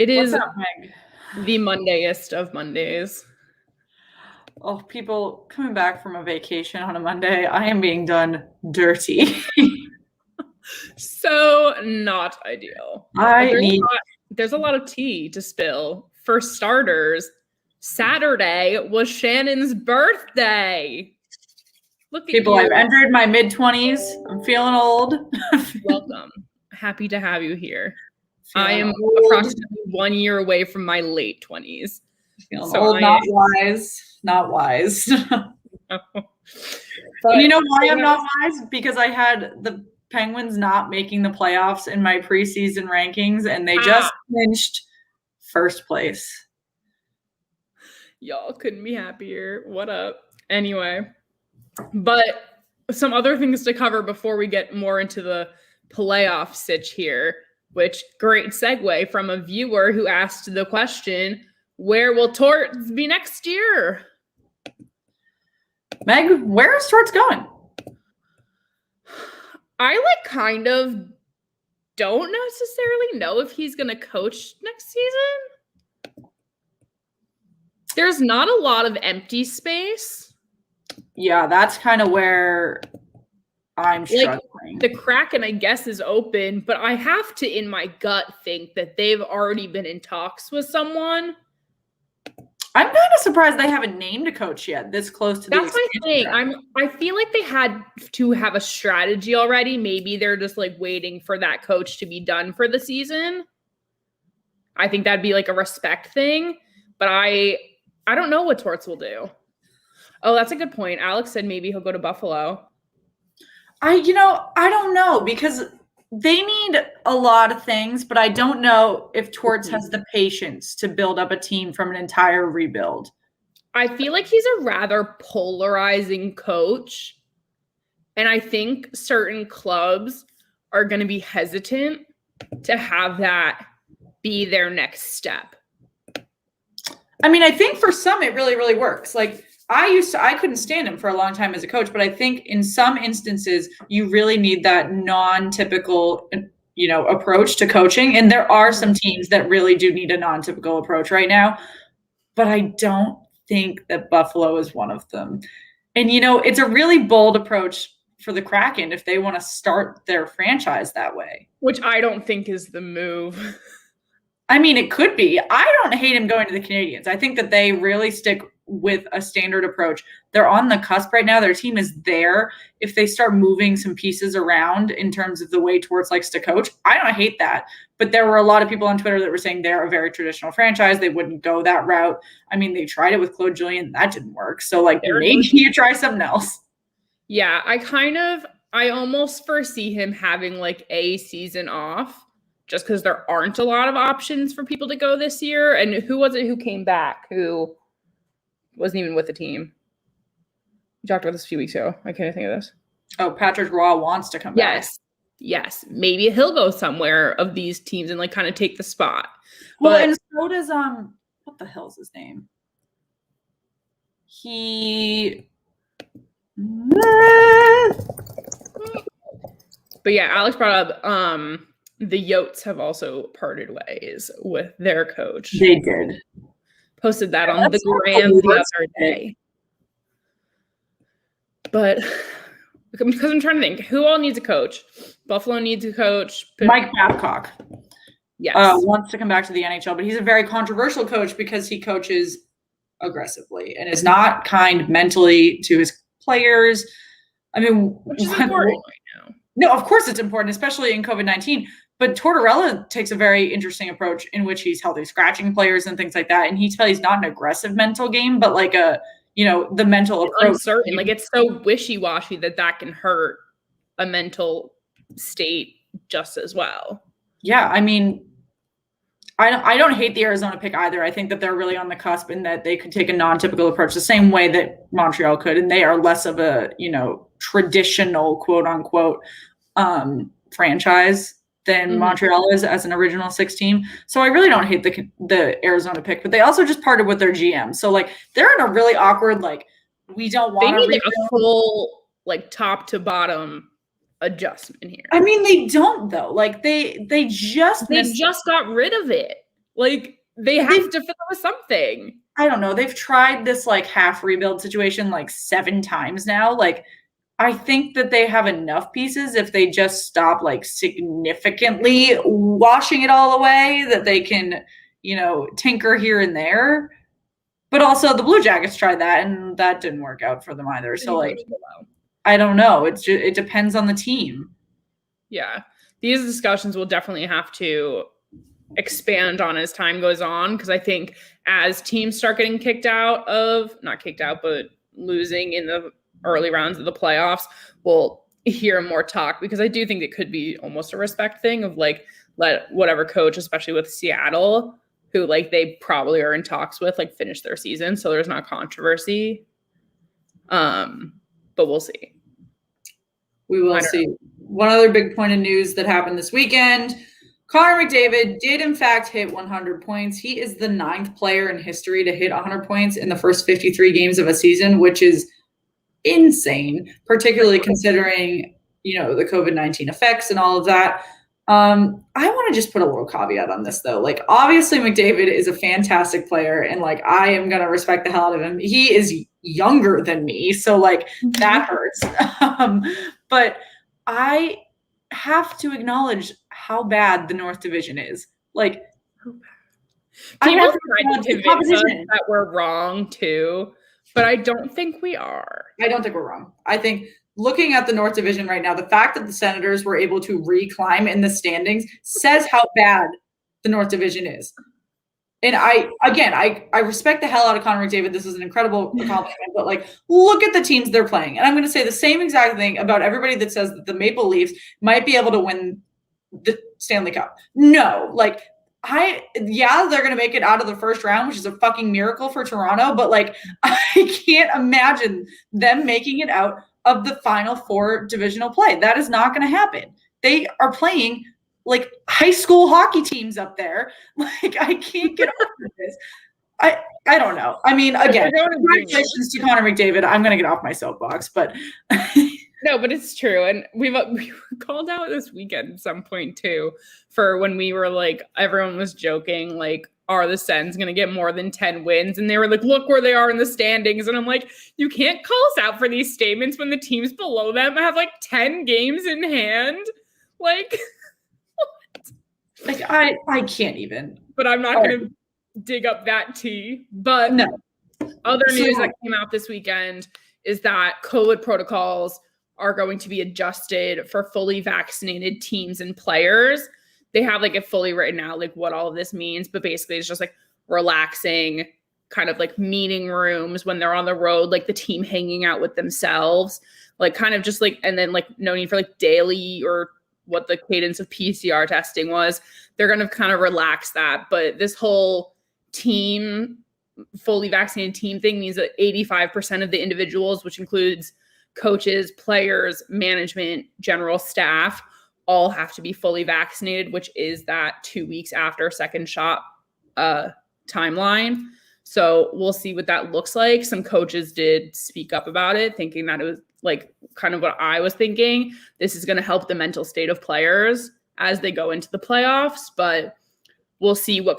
It is What's up, Meg? the Mondayest of Mondays. Oh, people coming back from a vacation on a Monday, I am being done dirty. So not ideal. There's a lot of tea to spill. For starters, Saturday was Shannon's birthday. Look at People, you. I've entered my mid-20s. I'm feeling old. Welcome. Happy to have you here. I Feeling am old. approximately 1 year away from my late 20s. Feeling So old, not wise. Not wise. But you know why I'm not wise? Because I had the Penguins not making the playoffs in my preseason rankings, and they just clinched first place. Y'all couldn't be happier. What up? Anyway, but some other things to cover before we get more into the playoff sitch here, which great segue from a viewer who asked the question, where will Tort be next year? Meg, where is Tort's going? I kind of don't necessarily know if he's going to coach next season. There's not a lot of empty space. Yeah, that's kind of where I'm struggling. The Kraken, I guess, is open, but I have to, in my gut, think that they've already been in talks with someone. I'm kind of surprised they haven't named a coach yet this close to the That's my thing. I feel like they had to have a strategy already. Maybe they're just waiting for that coach to be done for the season. I think that'd be a respect thing, but I don't know what Torts will do. Oh, that's a good point. Alex said maybe he'll go to Buffalo. I don't know, because they need a lot of things, but I don't know if Torts has the patience to build up a team from an entire rebuild. I feel like he's a rather polarizing coach, and I think certain clubs are going to be hesitant to have that be their next step. I mean, I think for some it really, really works. I couldn't stand him for a long time as a coach, but I think in some instances you really need that non-typical, approach to coaching. And there are some teams that really do need a non-typical approach right now, but I don't think that Buffalo is one of them. And, it's a really bold approach for the Kraken if they want to start their franchise that way. Which I don't think is the move. I mean, it could be. I don't hate him going to the Canadiens. I think that they really stick with a standard approach. They're on the cusp right now. Their team is there. If they start moving some pieces around in terms of the way Torts likes to coach, I don't hate that. But there were a lot of people on Twitter that were saying they're a very traditional franchise. They wouldn't go that route. I mean, they tried it with Claude Julien. That didn't work. So maybe you try something else. Yeah, I almost foresee him having a season off, just because there aren't a lot of options for people to go this year. And who was it who came back who wasn't even with the team? We talked about this a few weeks ago. I can't think of this. Oh, Patrick Roy wants to come back. Yes. Maybe he'll go somewhere of these teams and kind of take the spot. Well, and so does what the hell's his name? But yeah, Alex brought up the Yotes have also parted ways with their coach. They did. Posted that on the gram the other day. But because I'm trying to think, who all needs a coach? Buffalo needs a coach. Mike Babcock. Yes. Wants to come back to the NHL, but he's a very controversial coach because he coaches aggressively and is not kind mentally to his players. I mean, which is important right now. No, of course it's important, especially in COVID-19. But Tortorella takes a very interesting approach in which he's healthy scratching players and things like that. And he plays not an aggressive mental game, but the mental approach. Uncertain. It's so wishy-washy that can hurt a mental state just as well. Yeah, I mean, I don't hate the Arizona pick either. I think that they're really on the cusp and that they could take a non-typical approach the same way that Montreal could. And they are less of a, traditional quote unquote franchise than Montreal is as an original six team. So I really don't hate the Arizona pick, but they also just parted with their GM. So they're in a really awkward, we don't want to need a full top to bottom adjustment here. I mean, they don't though. They just got rid of it. Like, they have to fill it with something. I don't know. They've tried this like half rebuild situation like 7 times now. Like, I think that they have enough pieces if they just stop like significantly washing it all away that they can, tinker here and there. But also the Blue Jackets tried that and that didn't work out for them either. So like, I don't know. It depends on the team. Yeah. These discussions will definitely have to expand on as time goes on, because I think as teams start getting not kicked out, but losing in the early rounds of the playoffs, we'll hear more talk, because I do think it could be almost a respect thing of like, let whatever coach, especially with Seattle, who like they probably are in talks with, like finish their season, so there's not controversy. But we'll see. We will see. One other big point of news that happened this weekend: Connor McDavid did in fact hit 100 points. He is the 9th player in history to hit 100 points in the first 53 games of a season, which is insane, particularly considering, the COVID-19 effects and all of that. I want to just put a little caveat on this though. Like, obviously McDavid is a fantastic player and like, I am going to respect the hell out of him. He is younger than me. So like that hurts. But I have to acknowledge how bad the North Division is. Like, people try to convince us that we're wrong too, but I don't think we are. I don't think we're wrong. I think looking at the North Division right now, the fact that the Senators were able to reclimb in the standings says how bad the North Division is. And I respect the hell out of Connor McDavid. This is an incredible accomplishment, but like, look at the teams they're playing. And I'm going to say the same exact thing about everybody that says that the Maple Leafs might be able to win the Stanley Cup. No, like, they're going to make it out of the first round, which is a fucking miracle for Toronto. But like, I can't imagine them making it out of the final 4 divisional play. That is not going to happen. They are playing like high school hockey teams up there. Like, I can't get over this. I don't know. I mean, again, congratulations to Connor McDavid. I'm going to get off my soapbox, but no, but it's true. And we were called out this weekend at some point too, for when we were like, everyone was joking, like, are the Sens going to get more than 10 wins? And they were like, look where they are in the standings. And I'm like, you can't call us out for these statements when the teams below them have like 10 games in hand. Like, like I can't even. But I'm not going to dig up that tea. But no. Other news that came out this weekend is that COVID protocols are going to be adjusted for fully vaccinated teams and players. They have like it fully written out, like what all of this means, but basically it's just like relaxing kind of like meeting rooms when they're on the road, like the team hanging out with themselves, like kind of just like, and then like no need for like daily or what the cadence of PCR testing was. They're going to kind of relax that. But this whole team, fully vaccinated team thing means that 85% of the individuals, which includes coaches, players, management, general staff, all have to be fully vaccinated, which is that 2 weeks after second shot timeline. So we'll see what that looks like. Some coaches did speak up about it, thinking that it was like kind of what I was thinking. This is going to help the mental state of players as they go into the playoffs, but we'll see what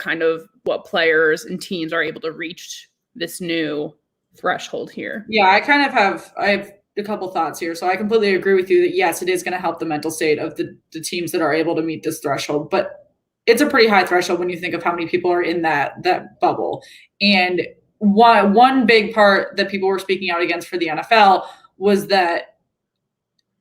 players and teams are able to reach this new threshold here. Yeah, I have a couple thoughts here. So I completely agree with you that yes, it is going to help the mental state of the teams that are able to meet this threshold, but it's a pretty high threshold when you think of how many people are in that bubble. And one big part that people were speaking out against for the NFL was that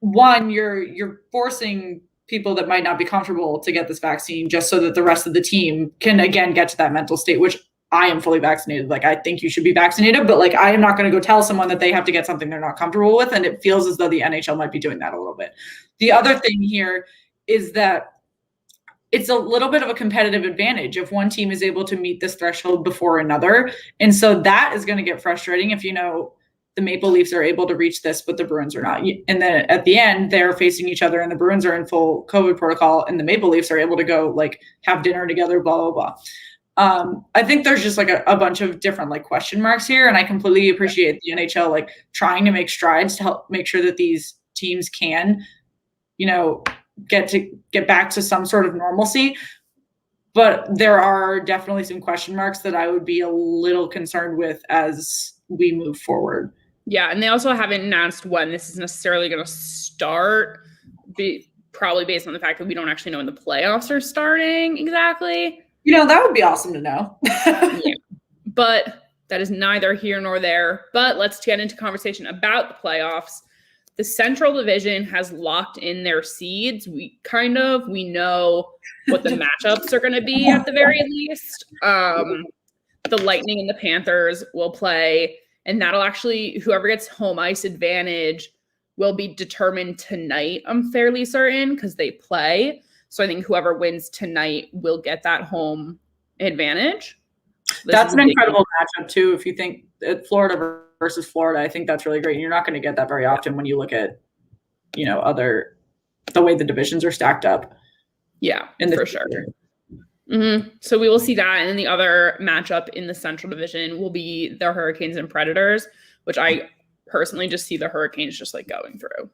one, you're forcing people that might not be comfortable to get this vaccine just so that the rest of the team can again get to that mental state, which I am fully vaccinated. Like, I think you should be vaccinated, but like, I am not going to go tell someone that they have to get something they're not comfortable with. And it feels as though the NHL might be doing that a little bit. The other thing here is that it's a little bit of a competitive advantage if one team is able to meet this threshold before another. And so that is going to get frustrating if, the Maple Leafs are able to reach this, but the Bruins are not. And then at the end, they're facing each other and the Bruins are in full COVID protocol and the Maple Leafs are able to go like have dinner together, blah, blah, blah. I think there's just like a bunch of different like question marks here. And I completely appreciate the NHL like trying to make strides to help make sure that these teams can, get back to some sort of normalcy. But there are definitely some question marks that I would be a little concerned with as we move forward. Yeah, and they also haven't announced when this is necessarily going to start, probably based on the fact that we don't actually know when the playoffs are starting exactly. That would be awesome to know. Yeah, but that is neither here nor there. But let's get into conversation about the playoffs. The Central Division has locked in their seeds. We know what the matchups are going to be at the very least. The Lightning and the Panthers will play, and that'll actually, whoever gets home ice advantage will be determined tonight, I'm fairly certain, because they play. So I think whoever wins tonight will get that home advantage. That's an incredible matchup, too, if you think Florida versus Florida. I think that's really great. And you're not going to get that very often when you look at, the way the divisions are stacked up. Yeah, for sure. Mm-hmm. So we will see that. And then the other matchup in the Central Division will be the Hurricanes and Predators, which I personally just see the Hurricanes just like going through.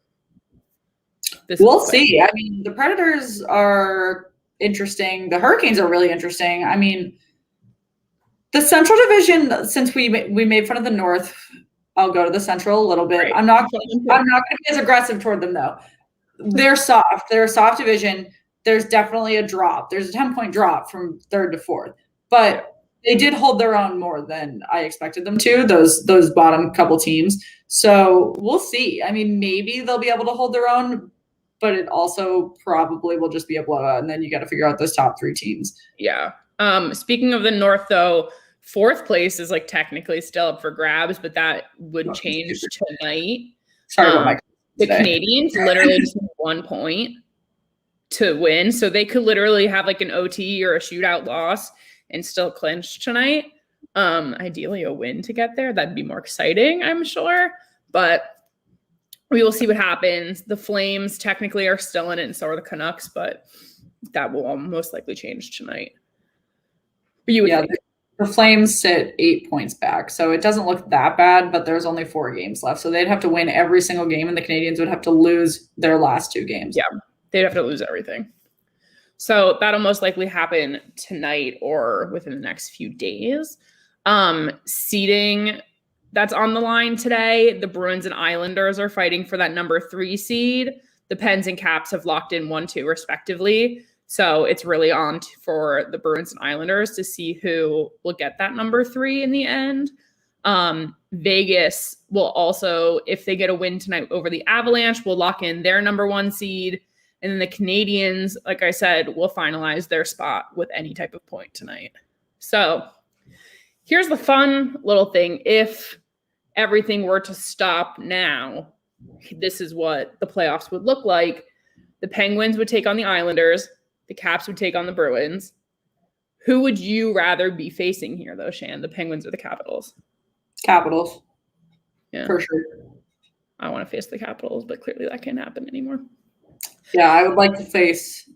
We'll see. I mean, the Predators are interesting. The Hurricanes are really interesting. I mean, the Central Division, since we made fun of the North, I'll go to the Central a little bit. Right. I'm not going to be as aggressive toward them, though. They're soft. They're a soft division. There's definitely a drop. There's a 10-point drop from third to fourth. But they did hold their own more than I expected them to, those bottom couple teams. So we'll see. I mean, maybe they'll be able to hold their own, but it also probably will just be a blowout. And then you got to figure out those top three teams. Yeah. Speaking of the North, though, fourth place is like technically still up for grabs, but that would change tonight. Sorry about my the Canadians literally just need 1 point to win. So they could literally have like an OT or a shootout loss and still clinch tonight. Ideally a win to get there. That'd be more exciting, I'm sure. But we will see what happens. The Flames technically are still in it, and so are the Canucks, but that will most likely change tonight. The Flames sit 8 points back, so it doesn't look that bad, but there's only 4 games left. So they'd have to win every single game, and the Canadians would have to lose their last 2 games. Yeah, they'd have to lose everything. So that'll most likely happen tonight or within the next few days. Seeding that's on the line today. The Bruins and Islanders are fighting for that number 3 seed. The Pens and Caps have locked in 1-2 respectively. So it's really on for the Bruins and Islanders to see who will get that number 3 in the end. Vegas will also, if they get a win tonight over the Avalanche, will lock in their number 1 seed. And then the Canadians, like I said, will finalize their spot with any type of point tonight. So here's the fun little thing. If everything were to stop now, this is what the playoffs would look like. The Penguins would take on the Islanders. The Caps would take on the Bruins. Who would you rather be facing here, though, Shan? The Penguins or the Capitals? Capitals. Yeah. For sure. I want to face the Capitals, but clearly that can't happen anymore. Yeah, I would like to face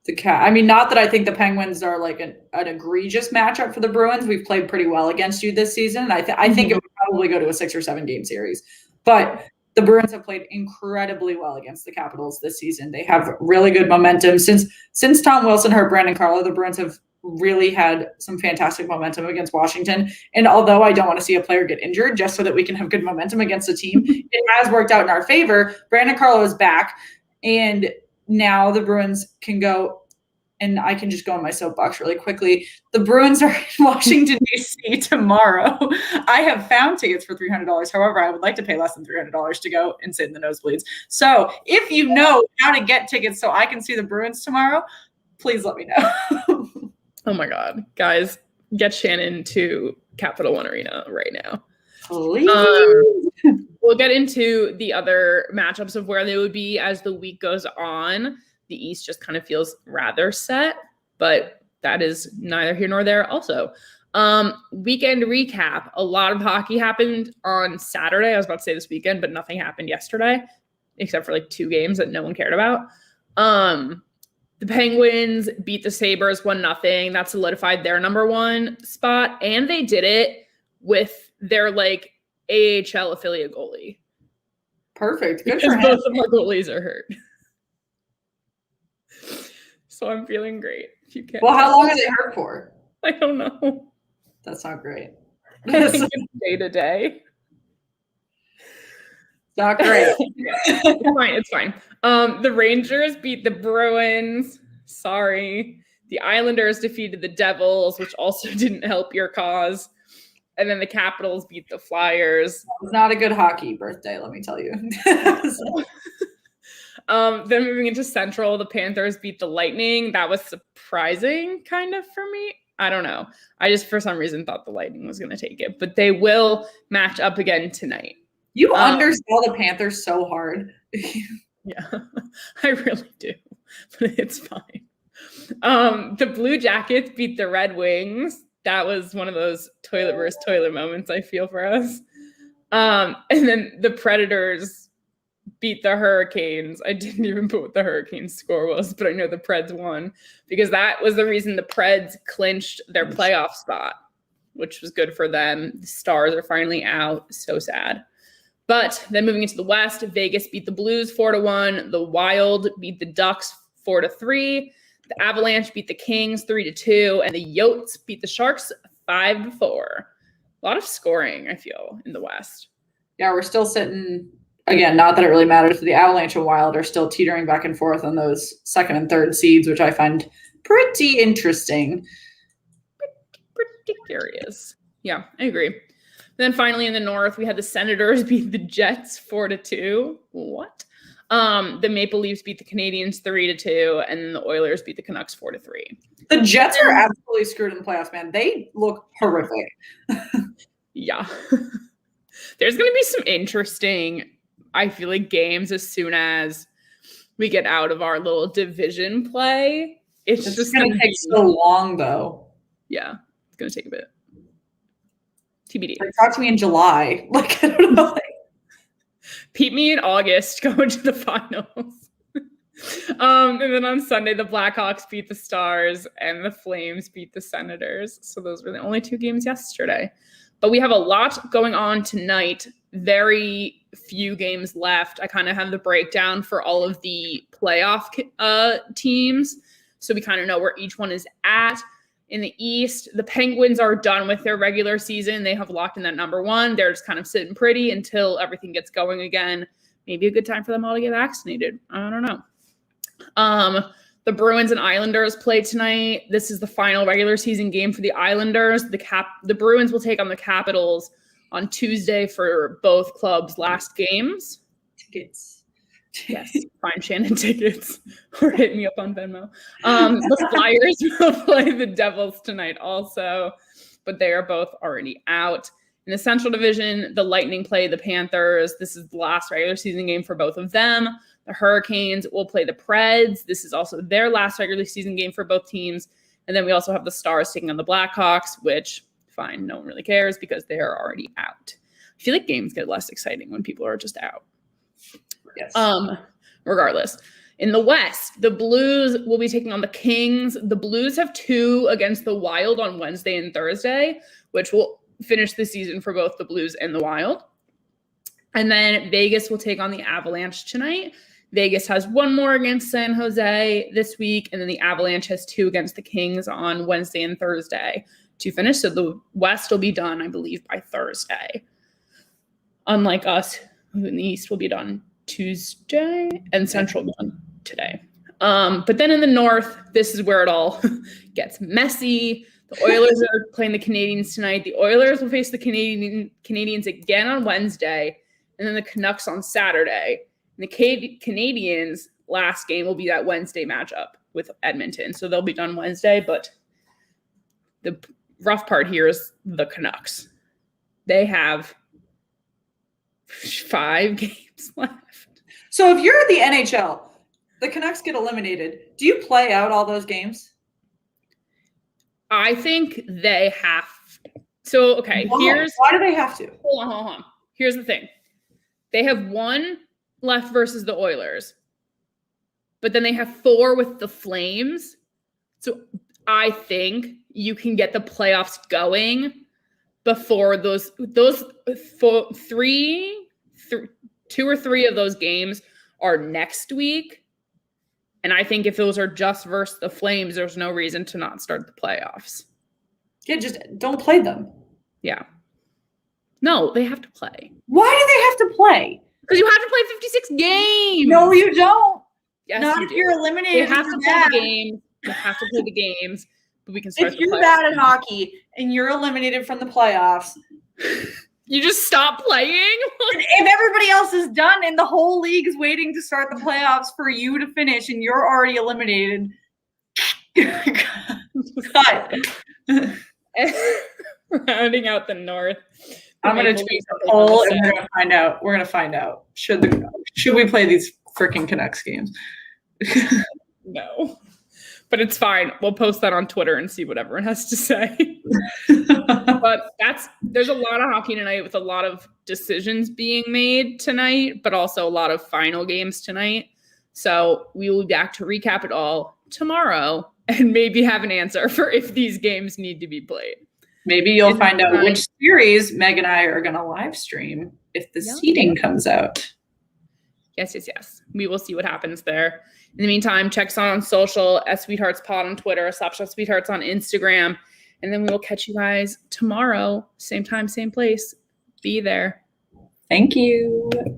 the Cap. I mean, not that I think the Penguins are like an egregious matchup for the Bruins. We've played pretty well against you this season. I think it would probably go to a 6 or 7 game series. But the Bruins have played incredibly well against the Capitals this season. They have really good momentum. Since Tom Wilson hurt Brandon Carlo, the Bruins have really had some fantastic momentum against Washington. And although I don't want to see a player get injured just so that we can have good momentum against a team, it has worked out in our favor. Brandon Carlo is back, and now the Bruins can go. And I can just go on my soapbox really quickly. The Bruins are in Washington, D.C. tomorrow. I have found tickets for $300. However, I would like to pay less than $300 to go and sit in the nosebleeds. So if you know how to get tickets so I can see the Bruins tomorrow, please let me know. Oh, my God. Guys, get Shannon to Capital One Arena right now. Please. We'll get into the other matchups of where they would be as the week goes on. The East just kind of feels rather set, but that is neither here nor there also. Weekend recap. A lot of hockey happened on Saturday. I was about to say this weekend, but nothing happened yesterday, except for like 2 games that no one cared about. The Penguins beat the Sabres 1-0. That solidified their number 1 spot, and they did it with their like AHL affiliate goalie. Perfect. Good because for him. Both of our goalies are hurt. So I'm feeling great. If you can't. Well, how long are they hurt for? I don't know. That's not great. I think it's day to day. Not great. It's fine. The Rangers beat the Bruins. Sorry. The Islanders defeated the Devils, which also didn't help your cause. And then the Capitals beat the Flyers. It was not a good hockey birthday, let me tell you. Then moving into Central, the Panthers beat the Lightning. That was surprising, kind of, for me. I don't know. I just, for some reason, thought the Lightning was going to take it. But they will match up again tonight. You undersell the Panthers so hard. Yeah, I really do. But it's fine. The Blue Jackets beat the Red Wings. That was one of those toilet versus toilet moments, I feel, for us. And then the Predators beat the Hurricanes. I didn't even put what the Hurricanes score was, but I know the Preds won because that was the reason the Preds clinched their playoff spot, which was good for them. The Stars are finally out. So sad. But then moving into the West, Vegas beat the Blues 4-1. The Wild beat the Ducks 4-3. The Avalanche beat the Kings 3-2. And the Yotes beat the Sharks 5-4. A lot of scoring, I feel, in the West. Yeah, we're still sitting, again, not that it really matters, but the Avalanche and Wild are still teetering back and forth on those second and third seeds, which I find pretty interesting. Pretty curious. Yeah, I agree. Then finally in the North, we had the Senators beat the Jets 4-2. What? The Maple Leafs beat the Canadiens 3-2, and then the Oilers beat the Canucks 4-3. The Jets are absolutely screwed in the playoffs, man. They look horrific. Yeah. There's going to be some interesting, I feel like, games as soon as we get out of our little division play. It's just going to take so long, though. Yeah, it's going to take a bit. TBD. Like, talk to me in July. Like, I don't know. Beat me in August, going to the finals. And then on Sunday, the Blackhawks beat the Stars and the Flames beat the Senators. So those were the only two games yesterday. But we have a lot going on tonight. Very few games left. I kind of have the breakdown for all of the playoff teams. So we kind of know where each one is at. In the East, the Penguins are done with their regular season. They have locked in that number one. They're just kind of sitting pretty until everything gets going again. Maybe a good time for them all to get vaccinated. I don't know. The Bruins and Islanders play tonight. This is the final regular season game for the Islanders. The Bruins will take on the Capitals on Tuesday for both clubs' last games. Tickets. Yes, find Shannon tickets or hit me up on Venmo. The Flyers will play the Devils tonight also, but they are both already out. In the Central Division, the Lightning play the Panthers. This is the last regular season game for both of them. The Hurricanes will play the Preds. This is also their last regular season game for both teams. And then we also have the Stars taking on the Blackhawks, which, fine, no one really cares because they are already out. I feel like games get less exciting when people are just out. Yes. Regardless, in the West, the Blues will be taking on the Kings. The Blues have 2 against the Wild on Wednesday and Thursday, which will finish the season for both the Blues and the Wild. And then Vegas will take on the Avalanche tonight. Vegas has 1 more against San Jose this week, and then the Avalanche has 2 against the Kings on Wednesday and Thursday to finish. So the West will be done, I believe, by Thursday. Unlike us, who in the East will be done Tuesday and Central done today. But then in the North, this is where it all gets messy. The Oilers are playing the Canadiens tonight. The Oilers will face the Canadiens again on Wednesday, and then the Canucks on Saturday. And the Canadiens' last game will be that Wednesday matchup with Edmonton. So they'll be done Wednesday, but the rough part here is the Canucks. They have 5 games left. So if you're the NHL, the Canucks get eliminated. Do you play out all those games? I think they have. So, okay, Why do they have to? Hold on. Here's the thing. They have 1 left versus the Oilers, but then they have 4 with the Flames. So I think you can get the playoffs going before those 2 or 3 of those games are next week, And I think if those are just versus the Flames, there's no reason to not start the playoffs. Yeah, just don't play them. Yeah. No, they have to play. Why do they have to play? Because you have to play 56 games. No, you don't. Yes, Not you if do. you're eliminated. You have to play the games. You have to play the games. But we can start If the you're playoffs. bad at hockey and you're eliminated from the playoffs, You just stop playing? if everybody else is done and the whole league is waiting to start the playoffs for you to finish and you're already eliminated, cut. Rounding out the North. I'm going to tweet a poll and we're going to find out. We're going to find out. Should we play these freaking Canucks games? No. But it's fine. We'll post that on Twitter and see what everyone has to say. But there's a lot of hockey tonight with a lot of decisions being made tonight, but also a lot of final games tonight. So we will be back to recap it all tomorrow and maybe have an answer for if these games need to be played. Maybe you'll find out which series Meg and I are going to live stream if the seeding comes out. Yes. We will see what happens there. In the meantime, check us out on social, @SweetheartsPod on Twitter, /Sweethearts on Instagram. And then we will catch you guys tomorrow. Same time, same place. Be there. Thank you.